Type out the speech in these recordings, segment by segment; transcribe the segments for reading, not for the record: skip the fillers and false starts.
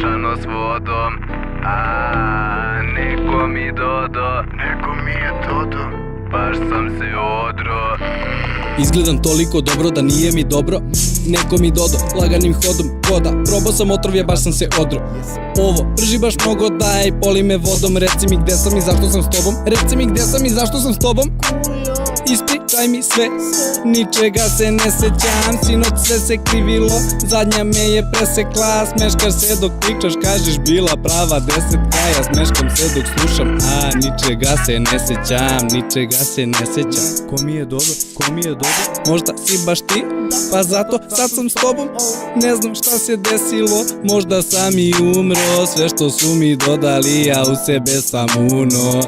pomešano s vodom. Neko mi dodo, baš sam se odro. Izgledam toliko dobro da nije mi dobro. Neko mi dodo, laganim hodom voda. Probao sam otrov, baš sam se odro. Ovo prži baš mnogo, daj, poli me vodom. Reci mi gde sam i zašto sam s tobom. Reci mi gde sam i zašto sam s tobom. Ispričaj mi sve, ničega se ne sećam. Sinoć sve se krivilo, zadnja me je presekla. Smeškaš se dok pričaš, kažeš bila prava desetka. Ja smeškam se dok slušam, ničega se ne sećam. Ničega se ne sećam. Ko mi je dodo, ko mi je dodo? Možda si baš ti, pa zato sad sam s tobom. Ne znam šta se desilo, možda sam i umro. Sve što su mi dodali, ja u sebe sam uno.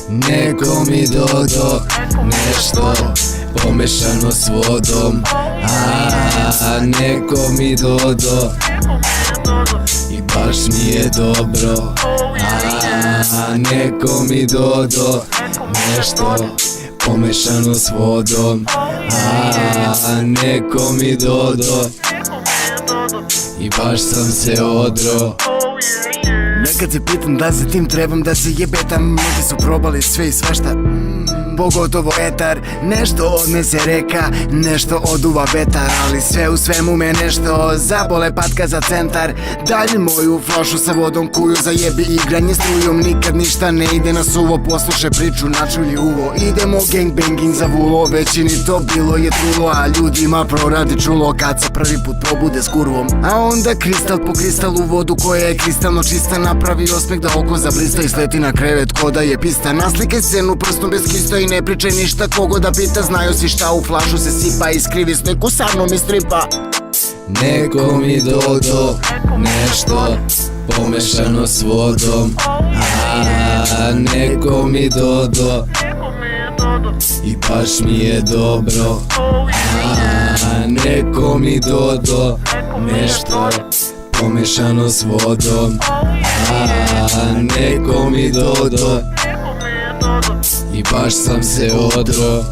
Neko mi dodo nešto pomešano s vodom. Neko mi dodo i baš mi je dobro. Neko mi dodo nešto pomešano s vodom. Neko mi dodo i baš sam se odro. Nekad se pitam da za tim trebam da se jebetam. Mnogi su probali sve i svašta, pogotovo etar. Nešto odnese reka, nešto oduva vetar. Ali sve u svemu me nešto zabole patka za centar. Dalje moju flašu sa vodom kuju, zajebi igranje strujom. Nikad ništa ne ide na suvo, poslušaj priču, načulji uvo. Idemo gangbanging za vulo, većini to bilo je trulo. A ljudima proradi čulo kad se prvi put probude s kurvom. A onda kristal po kristal u vodu koja je kristalno čista. Napravi osmeh da oko zablista i sleti na krevet ko da je pista. Naslikaj scenu prstom bez kista i ne pričaj ništa, kogo da pita. Znaju si šta u flašu se sipa, iskrivi sliku sa mnom iz stripa. Neko mi dodo nešto pomešano s vodom. Neko mi dodo i baš mi je dobro. Neko mi dodo nešto pomešano s vodom. Neko mi dodo i baš sam se odro.